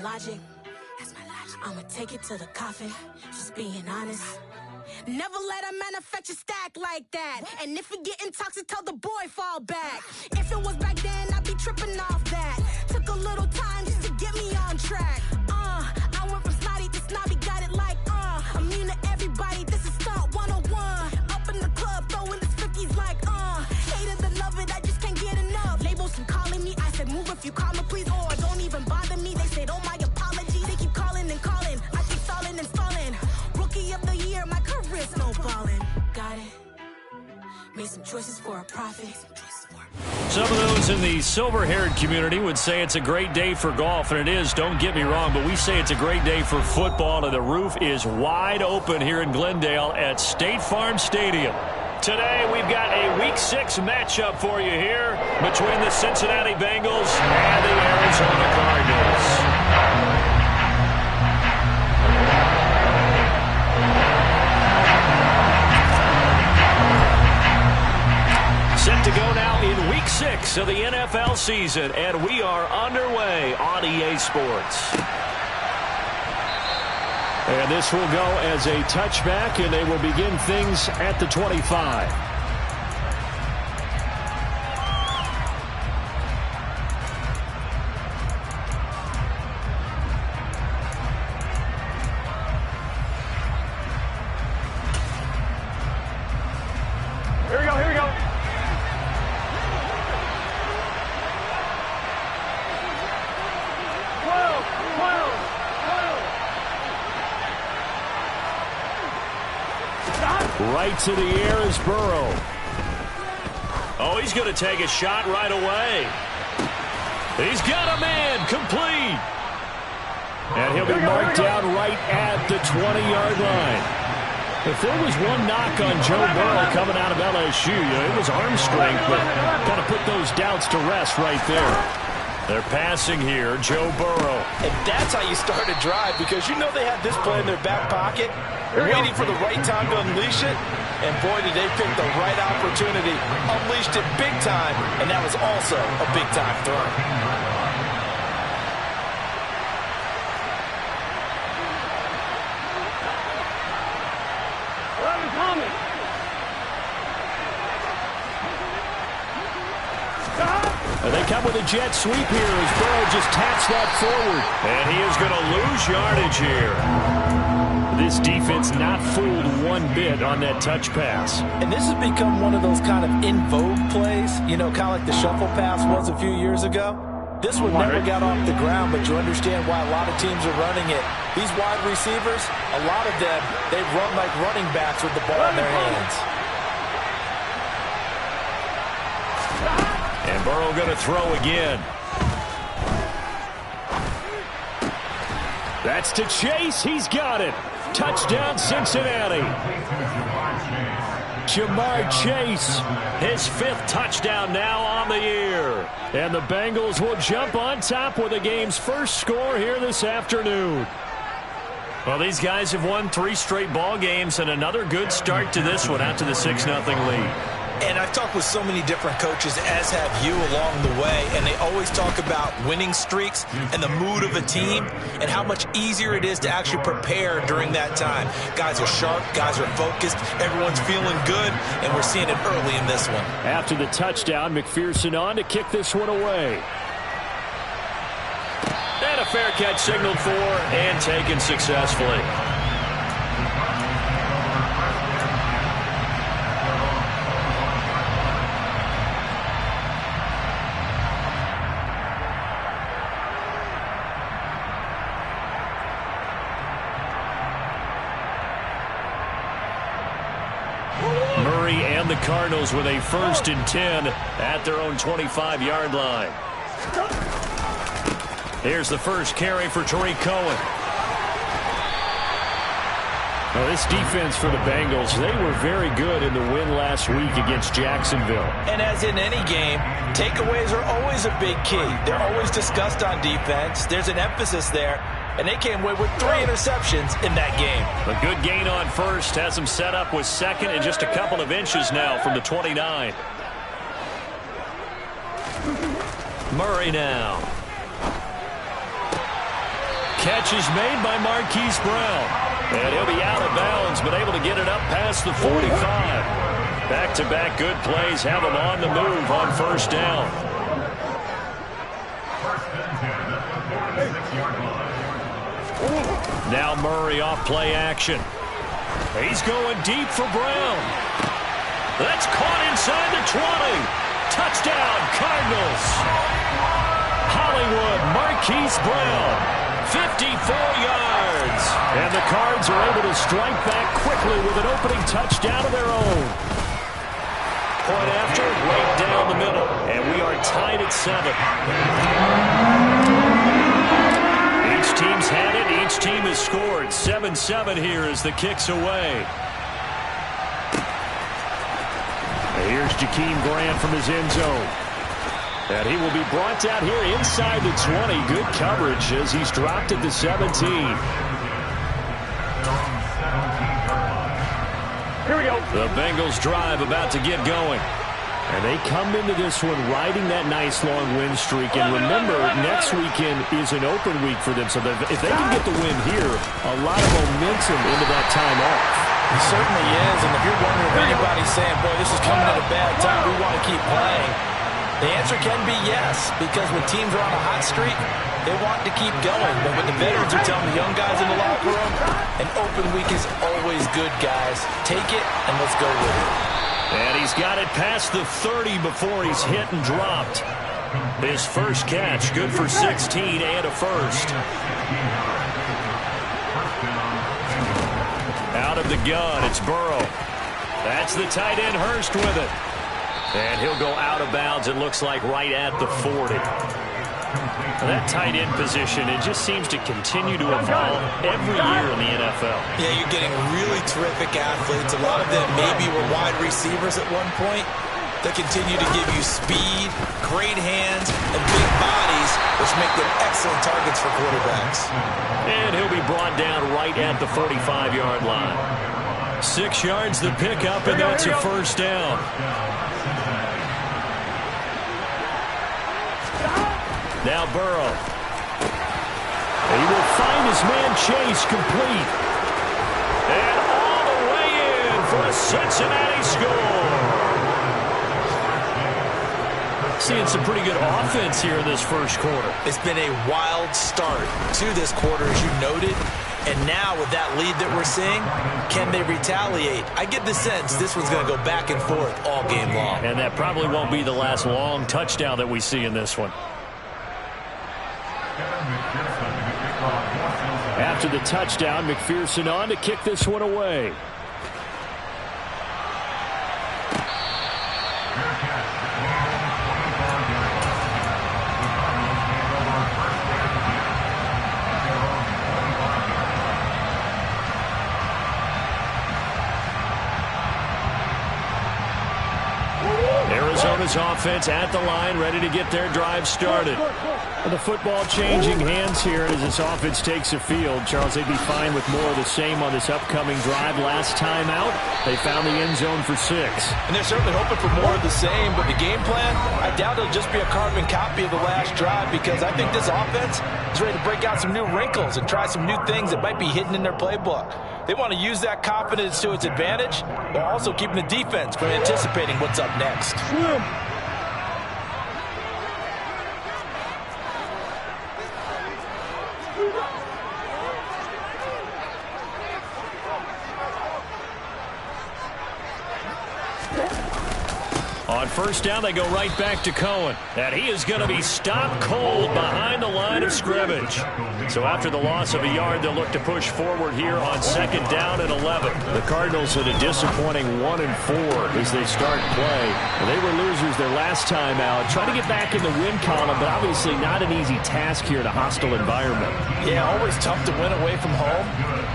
logic. I'ma take it to the coffin, just being honest. Never let a manufacture stack like that. And if it getting toxic, tell the boy fall back. If it was back then, I'd be tripping off that. Took a little time just to get me on track. I went from snotty to snobby, got it like, immune to everybody, this is stunt 101. Up in the club, throwing the cookies like, hate it and love it, I just can't get enough. Labels keep calling me, I said move if you call me please, or don't even bother me. They said, oh my apologies, they keep calling and calling. I keep stalling and stalling. Rookie of the year, my career snowballing. Got it. Made some choices for a profit. Some of those in the silver-haired community would say it's a great day for golf, and it is, don't get me wrong, but we say it's a great day for football, and the roof is wide open here in Glendale at State Farm Stadium. Today, we've got a Week 6 matchup for you here between the Cincinnati Bengals and the Arizona Cardinals. Set to go now in Week 6 of the NFL season, and we are underway on EA Sports. And this will go as a touchback, and they will begin things at the 25. Right to the air is Burrow. Oh, he's going to take a shot right away. He's got a man complete. And he'll be marked down right at the 20-yard line. If there was one knock on Joe Burrow coming out of LSU, it was arm strength, but kind of put those doubts to rest right there. They're passing here, Joe Burrow. And that's how you start a drive, because you know they have this play in their back pocket, waiting for the right time to unleash it. And boy, did they pick the right opportunity. Unleashed it big time, and that was also a big-time throw. And they come with a jet sweep here as Burrow just taps that forward. And he is going to lose yardage here. This defense not fooled one bit on that touch pass. And this has become one of those kind of in vogue plays, you know, kind of like the shuffle pass was a few years ago. This one never got off the ground, but you understand why a lot of teams are running it. These wide receivers, a lot of them, they run like running backs with the ball in their hands. And Burrow going to throw again. That's to Chase. He's got it. Touchdown, Cincinnati. Jamar Chase, his 5th touchdown now on the year. And the Bengals will jump on top with the game's first score here this afternoon. Well, these guys have won 3 straight ball games and another good start to this one out to the 6-0 lead. And I've talked with so many different coaches, as have you, along the way, and they always talk about winning streaks and the mood of a team and how much easier it is to actually prepare during that time. Guys are sharp, guys are focused, everyone's feeling good, and we're seeing it early in this one. After the touchdown, McPherson on to kick this one away. And a fair catch signaled for and taken successfully. Murray and the Cardinals with a 1st and 10 at their own 25-yard line. Here's the first carry for Tariq Cohen. Now, this defense for the Bengals, they were very good in the win last week against Jacksonville. And as in any game, takeaways are always a big key. They're always discussed on defense. There's an emphasis there. And they came away with 3 interceptions in that game. A good gain on first has them set up with 2nd and just a couple of inches now from the 29. Murray now. catch is made by Marquise Brown. And he'll be out of bounds, but able to get it up past the 45. Back-to-back good plays have him on the move on first down. Now Murray off play action. He's going deep for Brown. That's caught inside the 20. Touchdown, Cardinals. Hollywood, Marquise Brown, 54 yards. And the Cards are able to strike back quickly with an opening touchdown of their own. Point after, right down the middle. And we are tied at 7. Each team's had it. Each team has scored. 7-7 here as the kick's away. Here's Jakeem Grant from his end zone. And he will be brought out here inside the 20. Good coverage as he's dropped at the 17. Here we go. The Bengals drive about to get going. And they come into this one riding that nice long win streak. And remember, next weekend is an open week for them. So if they can get the win here, a lot of momentum into that time off. It certainly is. And if you're wondering if anybody's saying, boy, this is coming at a bad time, we want to keep playing, the answer can be yes. Because when teams are on a hot streak, they want to keep going. But what the veterans are telling the young guys in the locker room, an open week is always good, guys. Take it and let's go with it. And he's got it past the 30 before he's hit and dropped. His first catch, good for 16 and a first. Out of the gun, it's Burrow. That's the tight end Hurst with it. And he'll go out of bounds, it looks like, right at the 40. That tight end position, it just seems to continue to evolve every year in the NFL. Yeah, you're getting really terrific athletes. A lot of them maybe were wide receivers at one point. They continue to give you speed, great hands, and big bodies, which make them excellent targets for quarterbacks. And he'll be brought down right at the 45-yard line. 6 yards the pickup, and that's a first down. Now Burrow. He will find his man Chase complete. And all the way in for a Cincinnati score. Seeing some pretty good offense here in this first quarter. It's been a wild start to this quarter, as you noted. And now with that lead that we're seeing, can they retaliate? I get the sense this one's going to go back and forth all game long. And that probably won't be the last long touchdown that we see in this one. After the touchdown, McPherson on to kick this one away. Arizona's offense at the line, ready to get their drive started. And the football changing hands here as this offense takes the field. Charles, they'd be fine with more of the same on this upcoming drive. Last time out, they found the end zone for 6. And they're certainly hoping for more of the same, but the game plan, I doubt it'll just be a carbon copy of the last drive, because I think this offense is ready to break out some new wrinkles and try some new things that might be hidden in their playbook. They want to use that confidence to its advantage, while also keeping the defense from anticipating what's up next. On first down, they go right back to Cohen. And he is going to be stopped cold behind the line of scrimmage. So after the loss of a yard, they'll look to push forward here on second down and 11. The Cardinals at a disappointing 1-4 as they start play. They were losers their last time out. Trying to get back in the win column, but obviously not an easy task here in a hostile environment. Yeah, always tough to win away from home.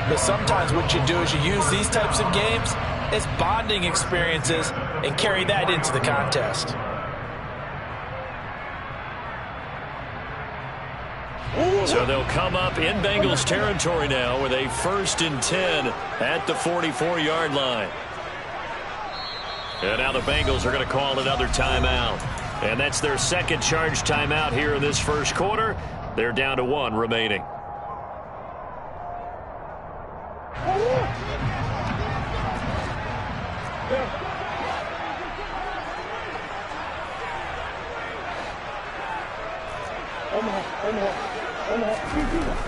But sometimes what you do is you use these types of games as bonding experiences and carry that into the contest. So they'll come up in Bengals territory now with a 1st and 10 at the 44-yard line. And now the Bengals are going to call another timeout. And that's their second charge timeout here in this first quarter. They're down to 1 remaining.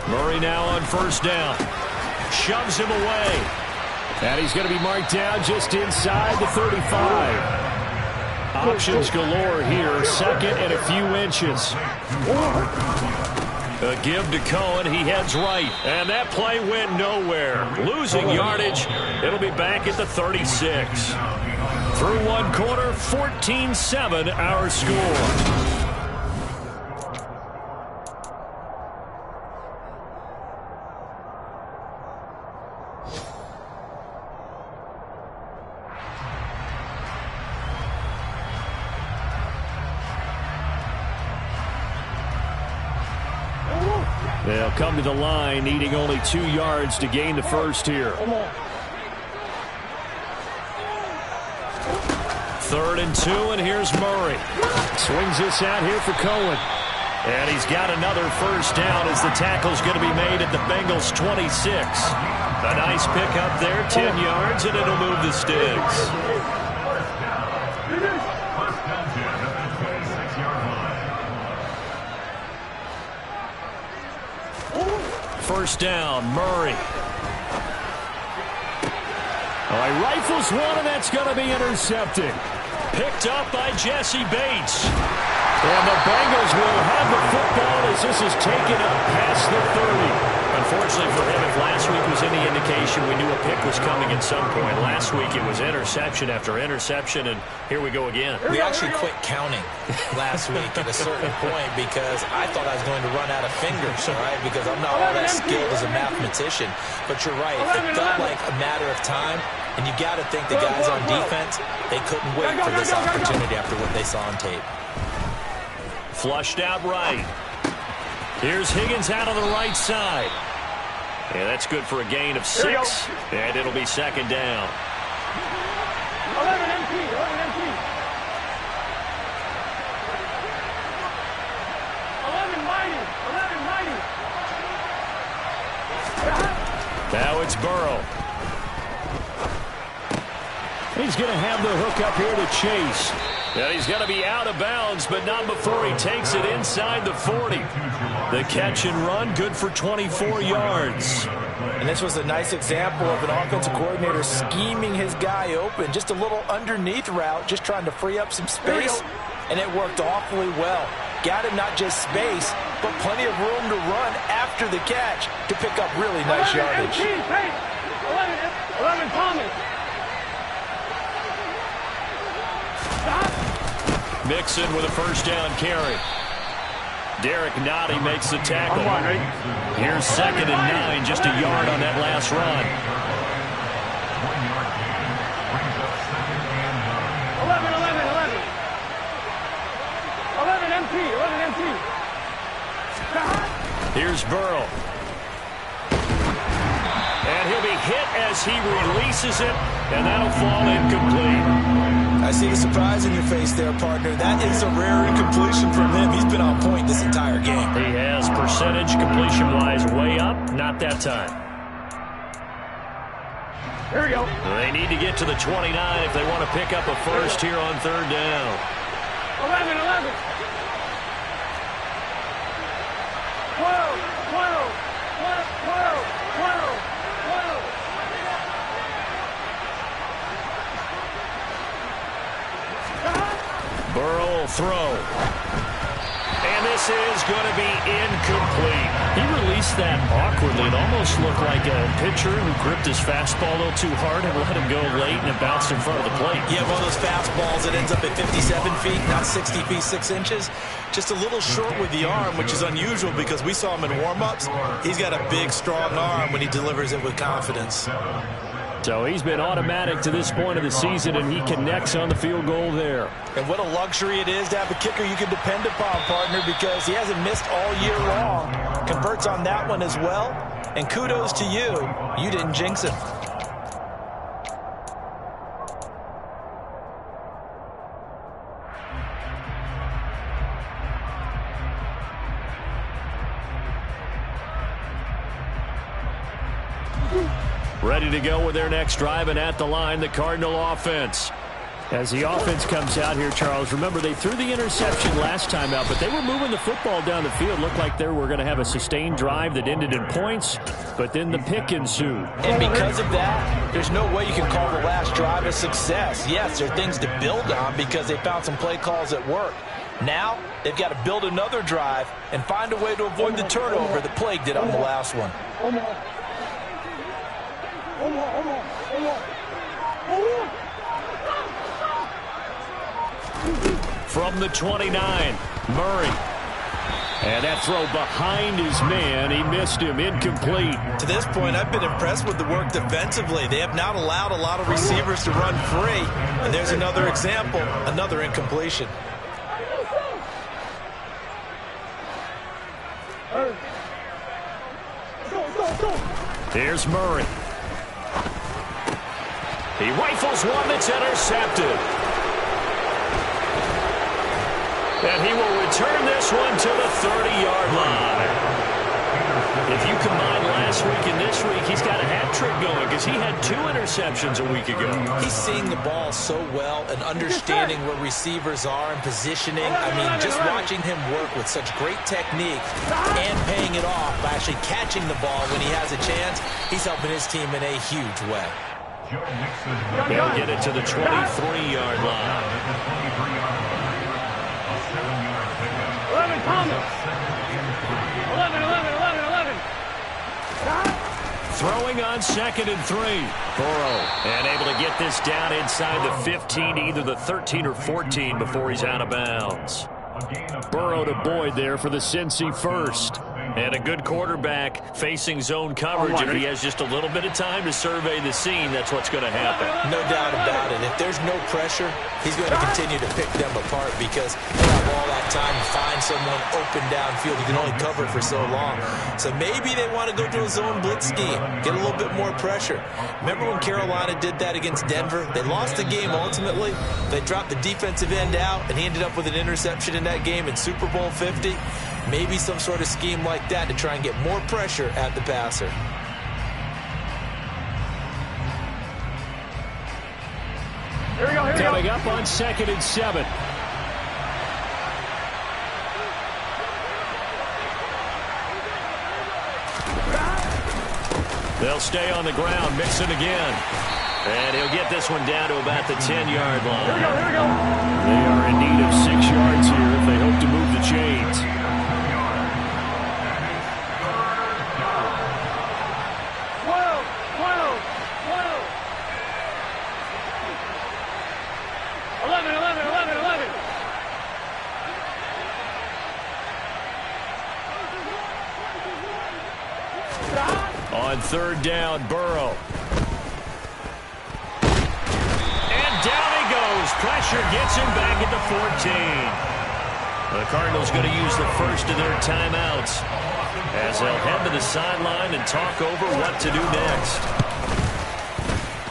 Murray now on first down. Shoves him away. And he's going to be marked down just inside the 35. Options galore here. Second and a few inches. A give to Cohen. He heads right. And that play went nowhere. Losing yardage. It'll be back at the 36. Through one quarter, 14-7 our score. They'll come to the line, needing only 2 yards to gain the first here. 3rd and 2, and here's Murray. Swings this out here for Cohen. And he's got another first down as the tackle's going to be made at the Bengals' 26. A nice pickup there, 10 yards, and it'll move the sticks. First down, Murray. Oh, he rifles one, and that's going to be intercepted. Picked up by Jesse Bates. And the Bengals will have the football as this is taken up past the 30. Unfortunately for him, if last week was any indication, we knew a pick was coming at some point. Last week it was interception after interception, and here we go again. We actually quit counting last week at a certain point because I thought I was going to run out of fingers, all right, because I'm not all that skilled as a mathematician. But you're right. It felt like a matter of time, and you got to think the guys on defense, they couldn't wait for this opportunity after what they saw on tape. Flushed out right. Here's Higgins out on the right side. Yeah, that's good for a gain of 6, and it'll be second down. 11 MT, 11 MT. 11 mighty, 11 mighty. Now it's Burrow. He's going to have the hook up here to Chase. And he's going to be out of bounds, but not before he takes it inside the 40. The catch and run, good for 24 yards. And this was a nice example of an offensive coordinator scheming his guy open. Just a little underneath route, just trying to free up some space. And it worked awfully well. Got him not just space, but plenty of room to run after the catch to pick up really nice yardage. 11 Thomas. Mixon with a first down carry. Derek Nottie makes the tackle. Here's 2nd and 9, just a yard on that last run. 11 MT, 11 MT. Here's Burrow. And he'll be hit as he releases it, and that'll fall incomplete. I see the surprise in your face there, partner. That is a rare incompletion from him. He's been on point this entire game. He has percentage completion-wise way up. Not that time. Here we go. They need to get to the 29 if they want to pick up a first here on 3rd down. 11. 12. Burrow will throw. And this is going to be incomplete. He released that awkwardly. It almost looked like a pitcher who gripped his fastball a little too hard and let him go late, and it bounced in front of the plate. Yeah, one of those fastballs that ends up at 57 feet, not 60 feet, 6 inches. Just a little short with the arm, which is unusual because we saw him in warm-ups. He's got a big, strong arm when he delivers it with confidence. So he's been automatic to this point of the season, and he connects on the field goal there. And what a luxury it is to have a kicker you can depend upon, partner, because he hasn't missed all year long. Converts on that one as well. And kudos to you. You didn't jinx him. ready to go with their next drive, and at the line, the Cardinal offense. As the offense comes out here, Charles, remember they threw the interception last time out, but they were moving the football down the field. Looked like they were going to have a sustained drive that ended in points, but then the pick ensued. And because of that, there's no way you can call the last drive a success. Yes, there are things to build on because they found some play calls that work. Now, they've got to build another drive and find a way to avoid the turnover that plagued it on the last one. From the 29, Murray. And that throw behind his man. He missed him. Incomplete. To this point, I've been impressed with the work defensively. They have not allowed a lot of receivers to run free. And there's another example, another incompletion. Here's Murray. He rifles one that's intercepted. And he will return this one to the 30-yard line. If you combine last week and this week, he's got a hat trick going because he had 2 interceptions a week ago. He's seeing the ball so well and understanding where receivers are and positioning. I mean, just watching him work with such great technique and paying it off by actually catching the ball when he has a chance, he's helping his team in a huge way. He'll get it to the 23-yard line. 11, Thomas. 11. Throwing on 2nd and 3. Burrow, and able to get this down inside the 15, either the 13 or 14 before he's out of bounds. Burrow to Boyd there for the Cincy first. And a good quarterback facing zone coverage. If he has just a little bit of time to survey the scene, that's what's going to happen. No doubt about it. If there's no pressure, he's going to continue to pick them apart because he'll have all that time to find someone open downfield. You can only cover for so long. So maybe they want to go to a zone blitz scheme, get a little bit more pressure. Remember when Carolina did that against Denver? They lost the game ultimately. They dropped the defensive end out, and he ended up with an interception in that game in Super Bowl 50. Maybe some sort of scheme like that to try and get more pressure at the passer. Here we go. Coming up on 2nd and 7. They'll stay on the ground, mix it again. And he'll get this one down to about the 10-yard line. Here we go. They are in need of 6 yards here if they hope to move the chains. 11. On 3rd down, Burrow. And down he goes. Pressure gets him back at the 14. The Cardinals going to use the first of their timeouts as they'll head to the sideline and talk over what to do next.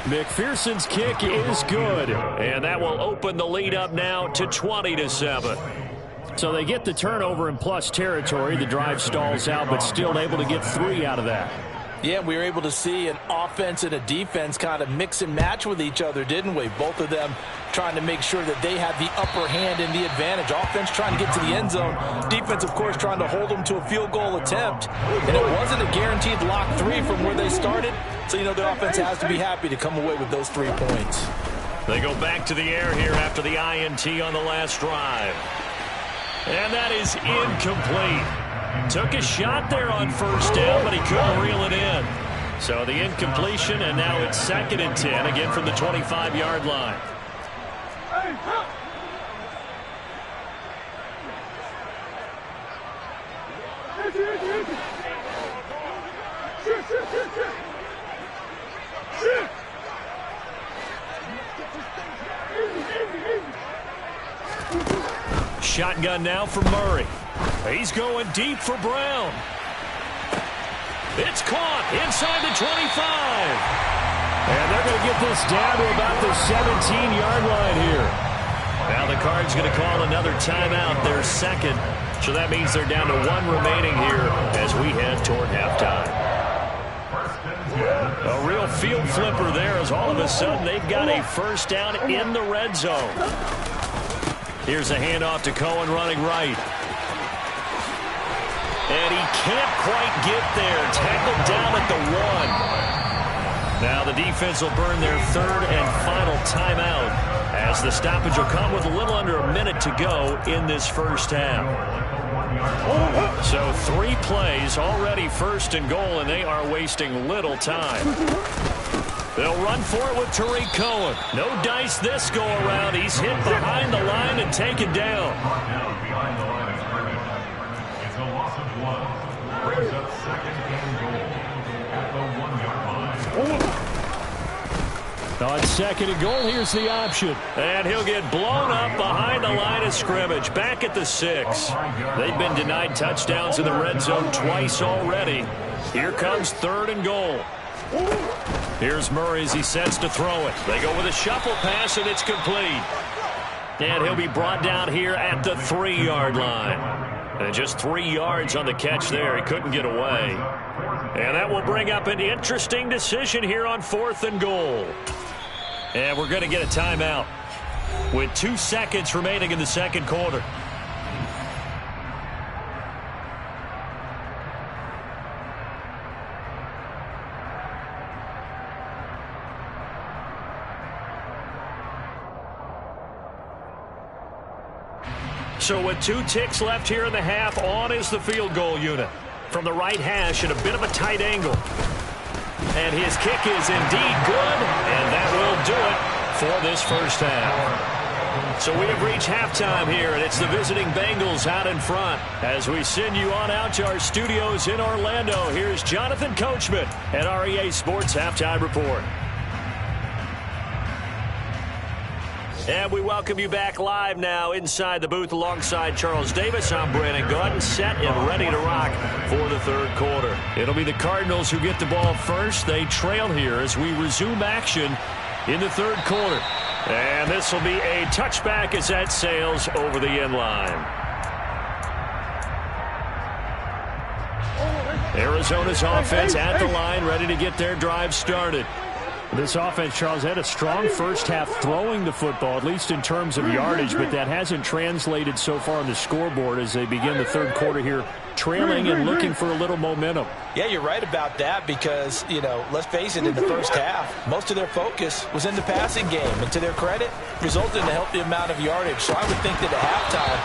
McPherson's kick is good, and that will open the lead up now to 20-7. So they get the turnover in plus territory. The drive stalls out, but still able to get 3 out of that. Yeah, we were able to see an offense and a defense kind of mix and match with each other, didn't we? Both of them trying to make sure that they had the upper hand and the advantage. Offense trying to get to the end zone. Defense, of course, trying to hold them to a field goal attempt. And it wasn't a guaranteed lock 3 from where they started. So, you know, the offense has to be happy to come away with those 3 points. They go back to the air here after the INT on the last drive. And that is incomplete. Took a shot there on 1st down, but he couldn't reel it in. So the incompletion, and now it's 2nd and 10, again from the 25-yard line. Shotgun now for Murray. He's going deep for Brown. It's caught inside the 25. And they're going to get this down to about the 17-yard line here. Now the Cards going to call another timeout, their 2nd. So that means they're down to 1 remaining here as we head toward halftime. A real field flipper there as all of a sudden they've got a first down in the red zone. Here's a handoff to Cohen running right. And he can't quite get there. Tackled down at the 1. Now the defense will burn their third and final timeout as the stoppage will come with a little under a minute to go in this first half. So 3 plays, already first and goal, and they are wasting little time. They'll run for it with Tariq Cohen. No dice this go-around. He's hit behind the line and taken down. It's a loss of 1. Brings up second and goal at the 1-yard line. On second and goal, here's the option. And he'll get blown up behind the line of scrimmage, back at the 6. They've been denied touchdowns in the red zone twice already. Here comes third and goal. Here's Murray as he sets to throw it. They go with a shuffle pass, and it's complete. And he'll be brought down here at the 3-yard line. And just 3 yards on the catch there. He couldn't get away. And that will bring up an interesting decision here on 4th and goal. And we're going to get a timeout with 2 seconds remaining in the second quarter. So with 2 ticks left here in the half, on is the field goal unit. From the right hash at a bit of a tight angle. And his kick is indeed good, and that will do it for this first half. So we have reached halftime here, and it's the visiting Bengals out in front. As we send you on out to our studios in Orlando, here's Jonathan Coachman at REA Sports Halftime Report. And we welcome you back live now inside the booth alongside Charles Davis. I'm Brandon Gaudin, set and ready to rock for the third quarter. It'll be the Cardinals who get the ball first. They trail here as we resume action in the third quarter. And this will be a touchback as that sails over the end line. Arizona's offense at the line, ready to get their drive started. This offense, Charles, had a strong first half throwing the football, at least in terms of yardage, but that hasn't translated so far on the scoreboard as they begin the third quarter here, trailing and looking for a little momentum. Yeah, you're right about that because, let's face it, in the first half, most of their focus was in the passing game. And to their credit, resulted in a healthy amount of yardage. So I would think that at halftime,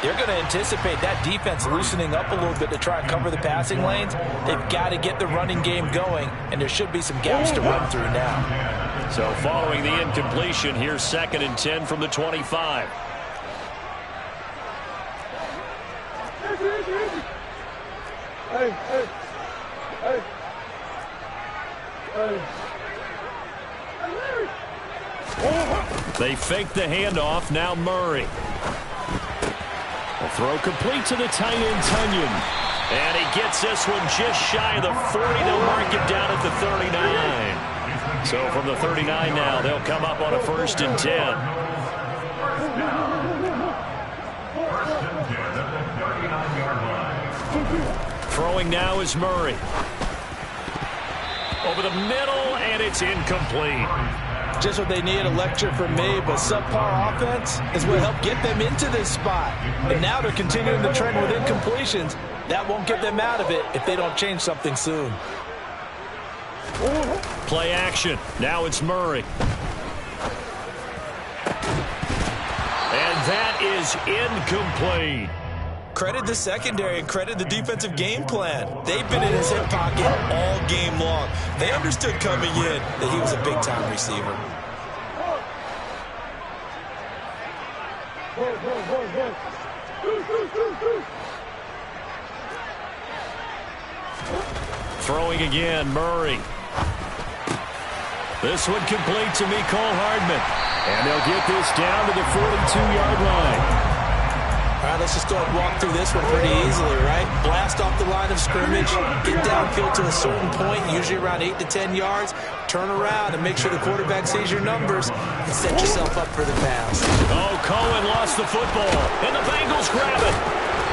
they're going to anticipate that defense loosening up a little bit to try and cover the passing lanes. They've got to get the running game going, and there should be some gaps to run through now. So following the incompletion, here's 2nd and 10 from the 25. They fake the handoff. Now Murray. A throw complete to the tight end, Tunyon. And he gets this one just shy of the 40. They'll mark it down at the 39. So from the 39 now, they'll come up on a 1st and 10. Throwing now is Murray. Over the middle, and it's incomplete. Just what they need, a lecture from me, but subpar offense is what helped get them into this spot. And now they're continuing the trend with incompletions. That won't get them out of it if they don't change something soon. Play action. Now it's Murray. And that is incomplete. Credit the secondary and credit the defensive game plan. They've been in his hip pocket all game long. They understood coming in that he was a big-time receiver. Throwing again, Murray. This one complete to Mecole Hardman. And they'll get this down to the 42-yard line. All right, let's just go ahead and walk through this one pretty easily, right? Blast off the line of scrimmage, get downfield to a certain point, usually around 8 to 10 yards, turn around and make sure the quarterback sees your numbers and set yourself up for the pass. Oh, Cohen lost the football, and the Bengals grab it.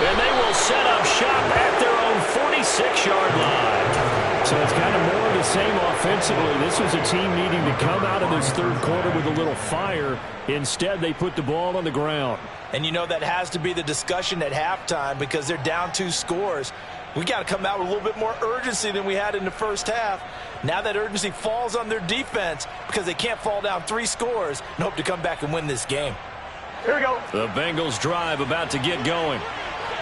And they will set up shop at their own 46-yard line. So it's kind of more of the same offensively. This was a team needing to come out of this third quarter with a little fire. Instead, they put the ball on the ground. And you know that has to be the discussion at halftime because they're down 2 scores. We got to come out with a little bit more urgency than we had in the first half. Now that urgency falls on their defense because they can't fall down 3 scores and hope to come back and win this game. Here we go. The Bengals drive about to get going.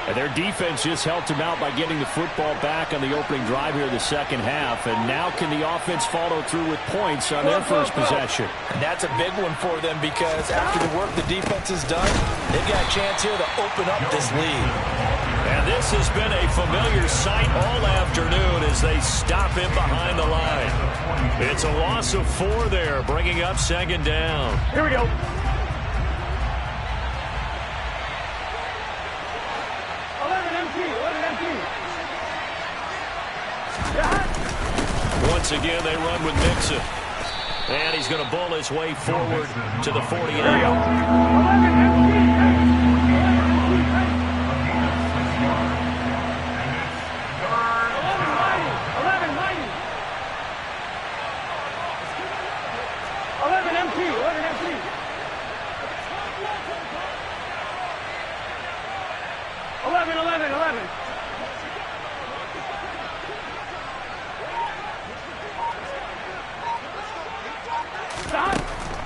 And their defense just helped them out by getting the football back on the opening drive here in the second half. And now can the offense follow through with points on their first possession? And that's a big one for them because after the work the defense has done, they've got a chance here to open up this lead. And this has been a familiar sight all afternoon as they stop him behind the line. It's a loss of 4 there, bringing up second down. Here we go. Once again, they run with Mixon. And he's going to bull his way forward to the 48.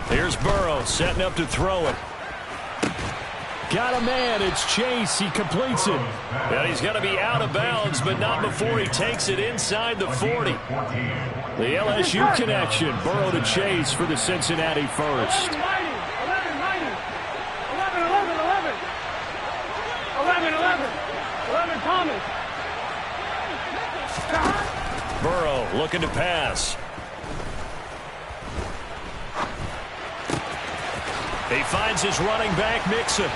Here's Burrow setting up to throw it. Got a man. It's Chase. He completes it. And he's going to be out of bounds, but not before he takes it inside the 40. The LSU connection. Burrow to Chase for the Cincinnati first. 11 Thomas. Burrow looking to pass. He finds his running back, Mixon.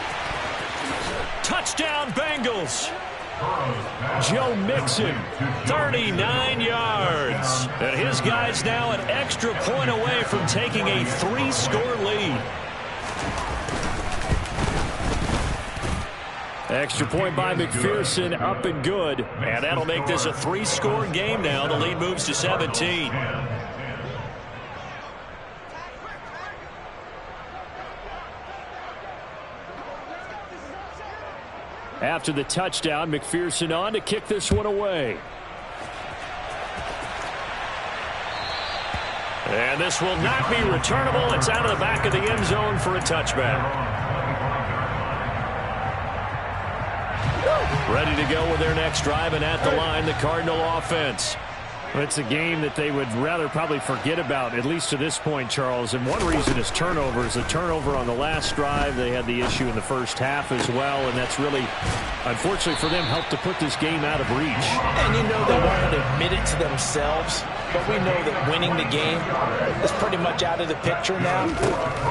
Touchdown, Bengals. Joe Mixon, 39 yards. And his guy's now an extra point away from taking a 3-score lead. extra point by McPherson, up and good. And that'll make this a 3-score game now. The lead moves to 17. After the touchdown, McPherson on to kick this one away. And this will not be returnable. It's out of the back of the end zone for a touchback. Ready to go with their next drive, and at the line, the Cardinal offense. It's a game that they would rather probably forget about, at least to this point, Charles. And one reason is turnovers. A turnover on the last drive. They had the issue in the first half as well, and that's really, unfortunately for them, helped to put this game out of reach. And you know they want to admit it to themselves, but we know that winning the game is pretty much out of the picture now.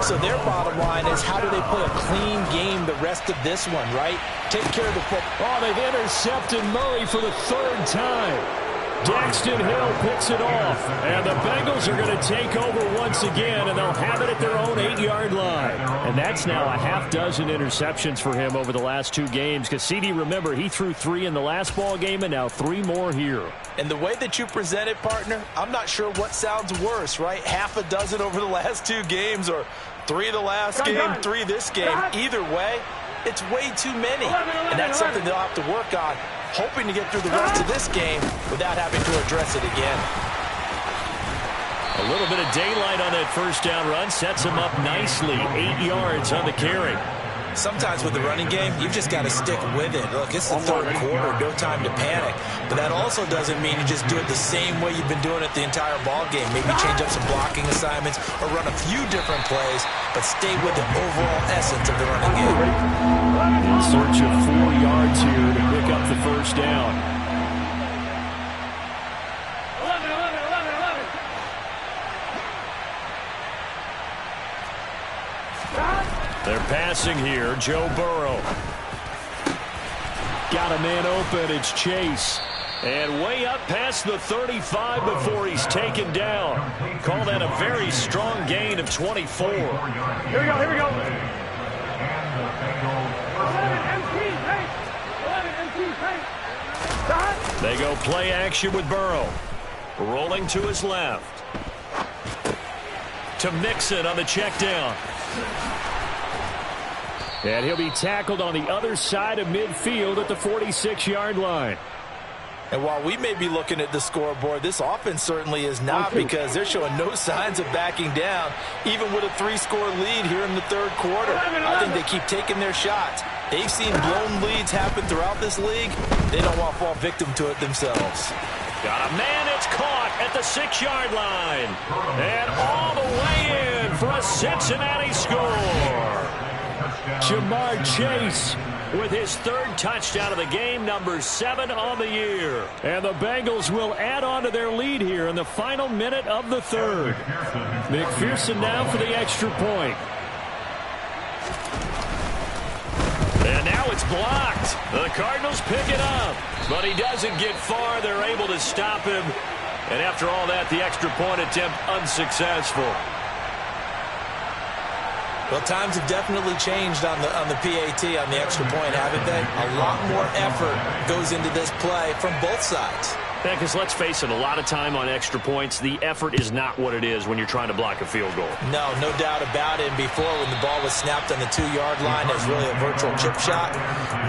So their bottom line is, how do they play a clean game the rest of this one, right? Take care of the football. Oh, they've intercepted Murray for the 3rd time. Daxton Hill picks it off, and the Bengals are going to take over once again, and they'll have it at their own 8-yard line. And that's now a half dozen interceptions for him over the last 2 games. Because CD, remember, he threw 3 in the last ball game, and now 3 more here. And the way that you present it, partner, I'm not sure what sounds worse, right? Half a dozen over the last 2 games, or 3 the last game, 3 this game. Either way, it's way too many, and that's something they'll have to work on, hoping to get through the rest of this game without having to address it again. A little bit of daylight on that first down run sets him up nicely. 8 yards on the carry. Sometimes with the running game, you've just got to stick with it. Look, it's the 3rd quarter, no time to panic. But that also doesn't mean you just do it the same way you've been doing it the entire ball game. Maybe change up some blocking assignments or run a few different plays, but stay with the overall essence of the running game. In search of 4 yards here to pick up the first down. 11. They're passing here. Joe Burrow. Got a man open. It's Chase. And way up past the 35 before he's taken down. Call that a very strong gain of 24. Here we go. 11 MT, They go play action with Burrow. Rolling to his left. To Mixon on the check down. And he'll be tackled on the other side of midfield at the 46-yard line. And while we may be looking at the scoreboard, this offense certainly is not, because they're showing no signs of backing down, even with a 3-score lead here in the third quarter. I think they keep taking their shots. They've seen blown leads happen throughout this league. They don't want to fall victim to it themselves. Got a man, it's caught at the 6-yard line. And all the way in for a Cincinnati score. Ja'Marr Chase with his third touchdown of the game, number 7 on the year. And the Bengals will add on to their lead here in the final minute of the third. McPherson now for the extra point. And now it's blocked. The Cardinals pick it up, but he doesn't get far. They're able to stop him. And after all that, the extra point attempt unsuccessful. Well, times have definitely changed on the PAT, on the extra point, haven't they? A lot more effort goes into this play from both sides. Yeah, because let's face it, a lot of time on extra points, the effort is not what it is when you're trying to block a field goal. No doubt about it. And before, when the ball was snapped on the 2-yard line, it was really a virtual chip shot.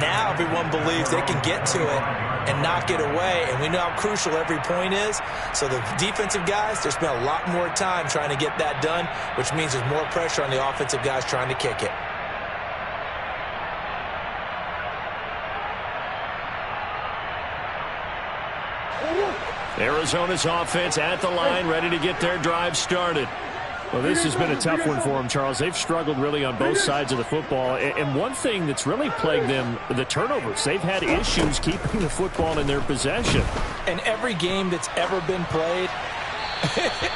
Now everyone believes they can get to it and knock it away, and we know how crucial every point is. So the defensive guys, they spent a lot more time trying to get that done, which means there's more pressure on the offensive guys trying to kick it. Arizona's offense at the line, ready to get their drive started. Well, this has been a tough one for them, Charles. They've struggled really on both sides of the football. And one thing that's really plagued them, the turnovers. They've had issues keeping the football in their possession. And every game that's ever been played,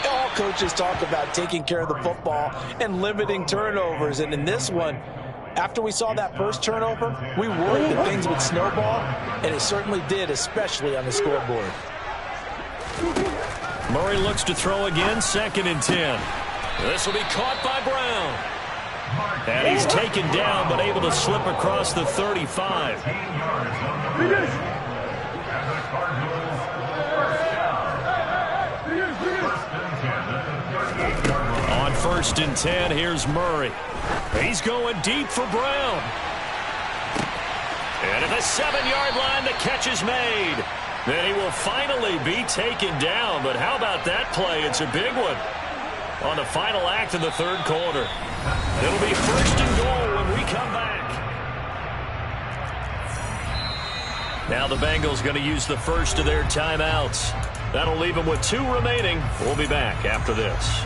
all coaches talk about taking care of the football and limiting turnovers. And in this one, after we saw that first turnover, we worried that things would snowball, and it certainly did, especially on the scoreboard. Murray looks to throw again, 2nd and 10. This will be caught by Brown. And he's taken down, but able to slip across the 35. On 1st and 10, here's Murray. He's going deep for Brown. And at the 7-yard line, the catch is made. Then he will finally be taken down. But how about that play? It's a big one on the final act of the third quarter. It'll be 1st and goal when we come back. Now the Bengals going to use the first of their timeouts. That'll leave them with 2 remaining. We'll be back after this.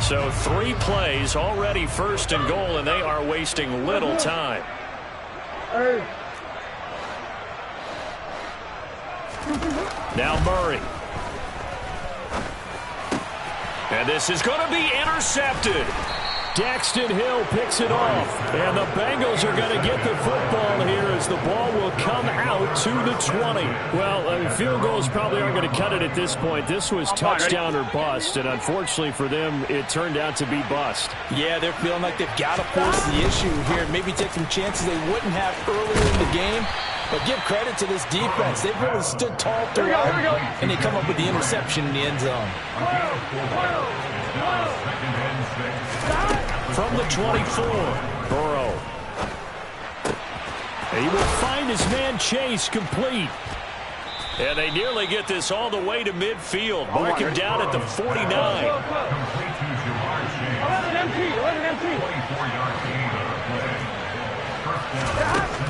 So 3 plays already 1st and goal, and they are wasting little time. Now Murray. And this is going to be intercepted. Daxton Hill picks it off. And the Bengals are going to get the football here as the ball will come out to the 20. Well, field goals probably aren't going to cut it at this point. This was touchdown or bust, and unfortunately for them, it turned out to be bust. Yeah, they're feeling like they've got to force the issue here and maybe take some chances they wouldn't have earlier in the game. But give credit to this defense. They've really stood tall throughout, and they come up with the interception in the end zone. From the 24, Burrow. And he will find his man Chase complete. And they nearly get this all the way to midfield. Mark him down at the 49.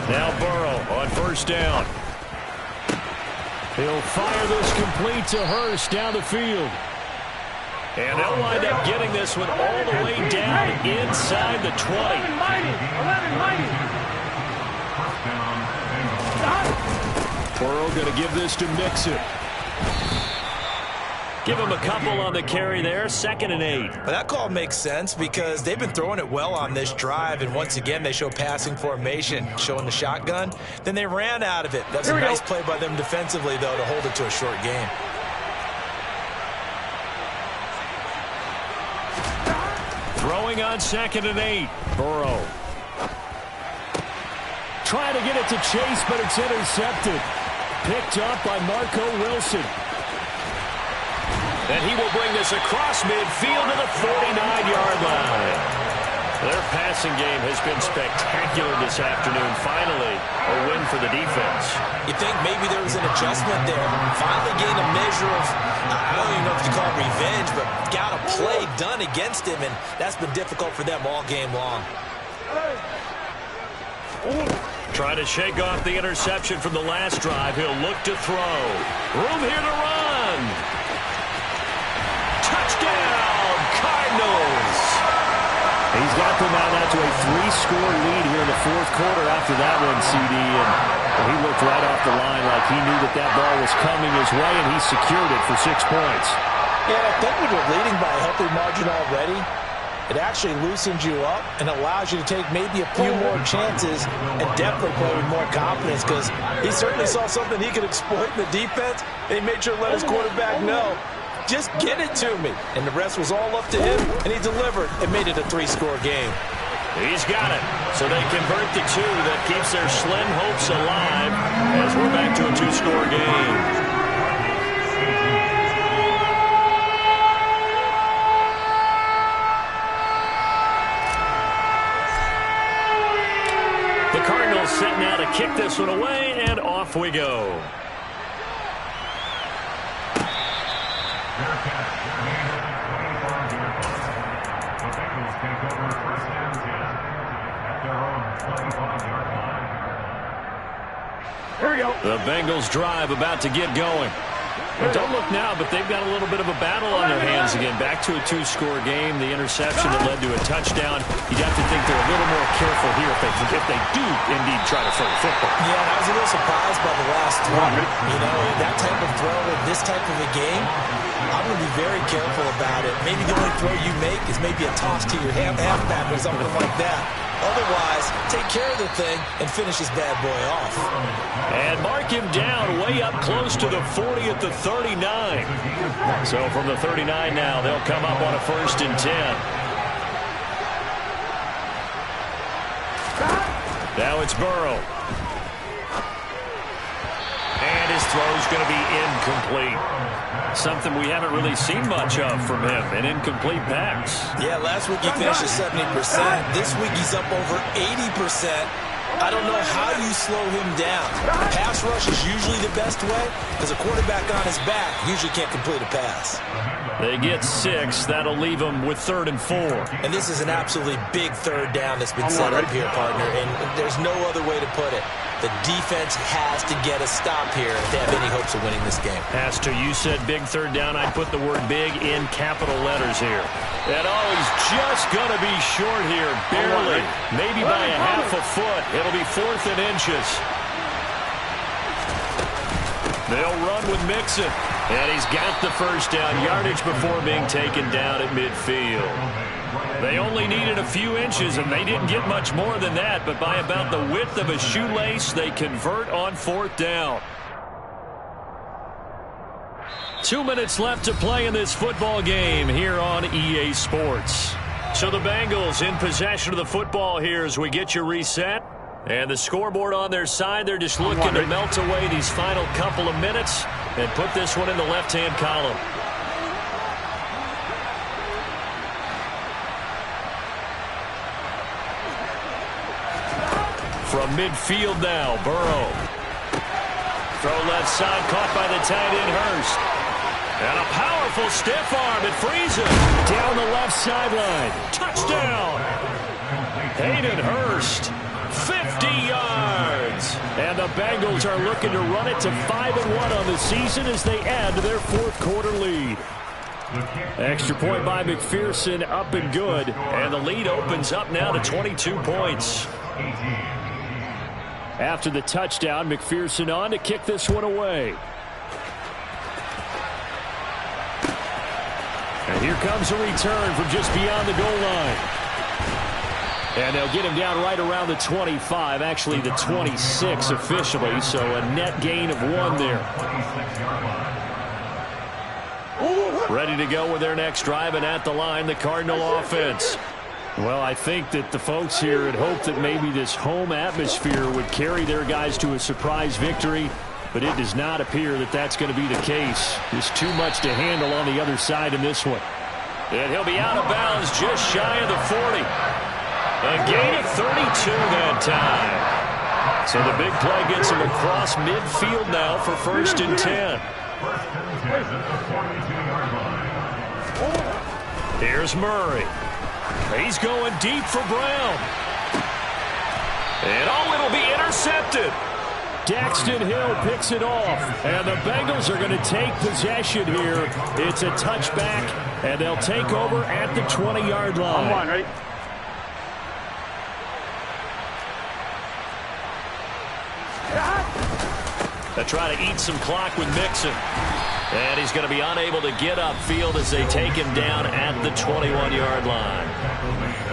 Now Burrow on 1st down. He'll fire this complete to Hurst down the field. And they'll wind up getting this one all the way down inside the 20. Burrow going to give this to Mixon. Give him a couple on the carry there, 2nd and 8. But that call makes sense because they've been throwing it well on this drive, and once again they show passing formation, showing the shotgun. Then they ran out of it. That's a nice play by them defensively, though, to hold it to a short game. Throwing on 2nd and 8. Burrow. Trying to get it to Chase, but it's intercepted. Picked up by Marco Wilson. And he will bring this across midfield to the 49-yard line. Their passing game has been spectacular this afternoon. Finally, a win for the defense. You think maybe there was an adjustment there. Finally gained a measure of, I don't even know if you call it revenge, but got a play done against him, and that's been difficult for them all game long. Trying to shake off the interception from the last drive. He'll look to throw. Room here to run. Touchdown, Cardinals. He's got them out to a 3-score lead here in the fourth quarter after that one, CD. And he looked right off the line like he knew that that ball was coming his way, and he secured it for 6 points. Yeah, I think when you're leading by a healthy margin already, it actually loosens you up and allows you to take maybe a few more chances and definitely play with more confidence, because he certainly saw something he could exploit in the defense, and he made sure to let his quarterback know, just get it to me. And the rest was all up to him, and he delivered and made it a 3-score game. He's got it. So they convert the 2 that keeps their slim hopes alive as we're back to a 2-score game. The Cardinals set now to kick this one away, and off we go. Here we go. The Bengals drive about to get going. And don't look now, but they've got a little bit of a battle on their hands again. Back to a 2-score game. The interception that led to a touchdown. You'd have to think they're a little more careful here if they do indeed try to throw the football. Yeah, I was a little surprised by the last throw. You know, that type of throw in this type of a game, I'm going to be very careful about it. Maybe the only throw you make is maybe a toss to your halfback or something like that. Otherwise, take care of the thing and finish this bad boy off. And mark him down way up close to the 40 at the 39. So from the 39 now, they'll come up on a 1st and 10. Now it's Burrow. And his throw's going to be incomplete. Something we haven't really seen much of from him, an incomplete pass. Yeah, last week he finished at 70%. This week he's up over 80%. I don't know how you slow him down. Pass rush is usually the best way, because a quarterback on his back usually can't complete a pass. They get 6. That'll leave them with 3rd and 4. And this is an absolutely big 3rd down that's been set up here, partner, and there's no other way to put it. The defense has to get a stop here if they have any hopes of winning this game. Pastor, you said big 3rd down. I'd put the word big in capital letters here. And he's just going to be short here, barely. Maybe by a half a foot. It'll be 4th and inches. They'll run with Mixon. And he's got the 1st down, yardage before being taken down at midfield. They only needed a few inches, and they didn't get much more than that, but by about the width of a shoelace, they convert on 4th down. 2 minutes left to play in this football game here on EA Sports. So the Bengals in possession of the football here as we get you reset. And the scoreboard on their side, they're just looking to melt away these final couple of minutes and put this one in the left-hand column. From midfield now, Burrow. Throw left side, caught by the tight end, Hurst. And a powerful stiff arm. It frees him down the left sideline. Touchdown. Hayden Hurst, 50 yards. And the Bengals are looking to run it to 5-1 on the season as they add to their 4th quarter lead. Extra point by McPherson, up and good. And the lead opens up now to 22 points. After the touchdown, McPherson on to kick this one away. And here comes a return from just beyond the goal line. And they'll get him down right around the 25, actually the 26 officially, so a net gain of 1 there. Ready to go with their next drive, and at the line, the Cardinal offense. Well, I think that the folks here had hoped that maybe this home atmosphere would carry their guys to a surprise victory. but it does not appear that that's going to be the case. There's too much to handle on the other side in this one. And he'll be out of bounds just shy of the 40. A gain of 32 that time. So the big play gets him across midfield now for 1st and 10. Here's Murray. He's going deep for Brown. And it'll be intercepted. Daxton Hill picks it off, and the Bengals are going to take possession here. It's a touchback, and they'll take over at the 20-yard line. I'm on, ready? They try to eat some clock with Mixon. And he's going to be unable to get upfield as they take him down at the 21-yard line.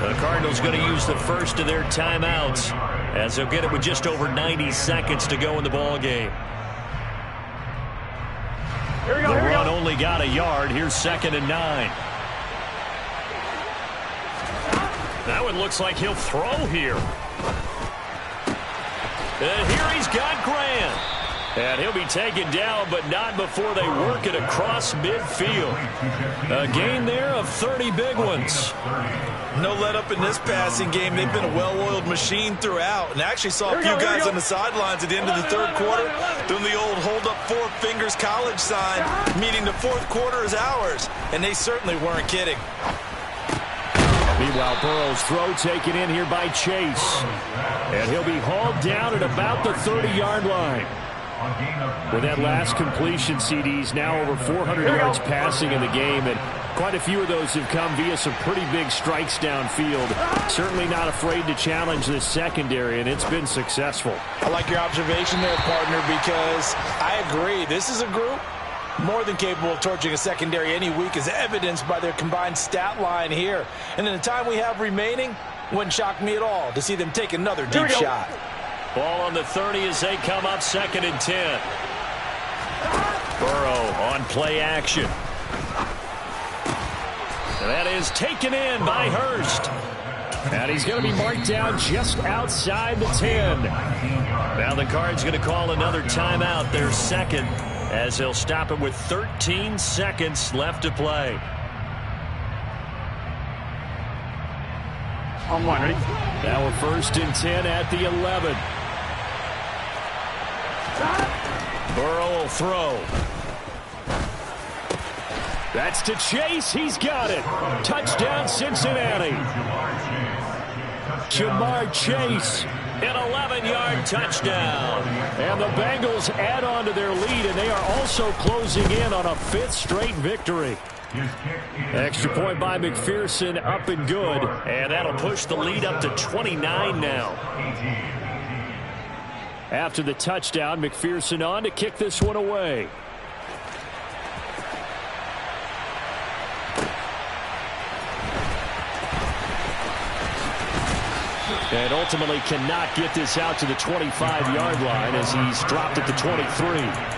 The Cardinals going to use the first of their timeouts as they'll get it with just over 90 seconds to go in the ball game. Here we go, the here we run go. only got a yard. Here's 2nd and 9. That one looks like he'll throw here. And here he's got Grant. And he'll be taken down, but not before they work it across midfield. A gain there of 30 big ones. No let up in this passing game. They've been a well-oiled machine throughout. And I actually saw a few guys on the sidelines at the end of the 3rd quarter doing the old hold up 4 fingers college sign, meaning the 4th quarter is ours. And they certainly weren't kidding. Meanwhile, Burrow's throw taken in here by Chase. And he'll be hauled down at about the 30-yard line. With that last completion, CD's now over 400 yards passing in the game, and quite a few of those have come via some pretty big strikes downfield. Certainly not afraid to challenge this secondary, and it's been successful. I like your observation there, partner, because I agree. This is a group more than capable of torching a secondary any week, as evidenced by their combined stat line here. And in the time we have remaining, wouldn't shock me at all to see them take another deep shot. Ball on the 30 as they come up 2nd and 10. Burrow on play action. And that is taken in by Hurst. And he's going to be marked down just outside the 10. Now the Cards going to call another timeout, their 2nd, as they'll stop it with 13 seconds left to play. I'm on, ready? Now we're 1st and 10 at the 11. Burrow will throw. That's to Chase. He's got it. Touchdown, Cincinnati. Jamar Chase. An 11-yard touchdown. And the Bengals add on to their lead, and they are also closing in on a 5th straight victory. Extra point by McPherson, up and good. And that'll push the lead up to 29 now. After the touchdown, McPherson on to kick this one away. And ultimately cannot get this out to the 25-yard line as he's dropped at the 23.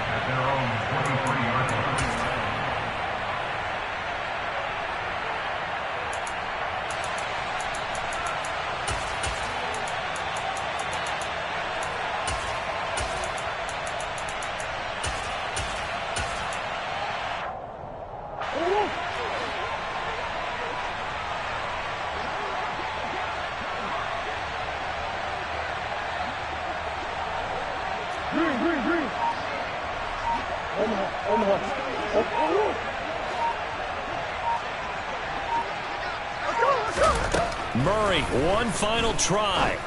Murray, one final try.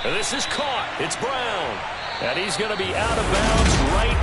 And this is caught. It's Brown. And he's going to be out of bounds right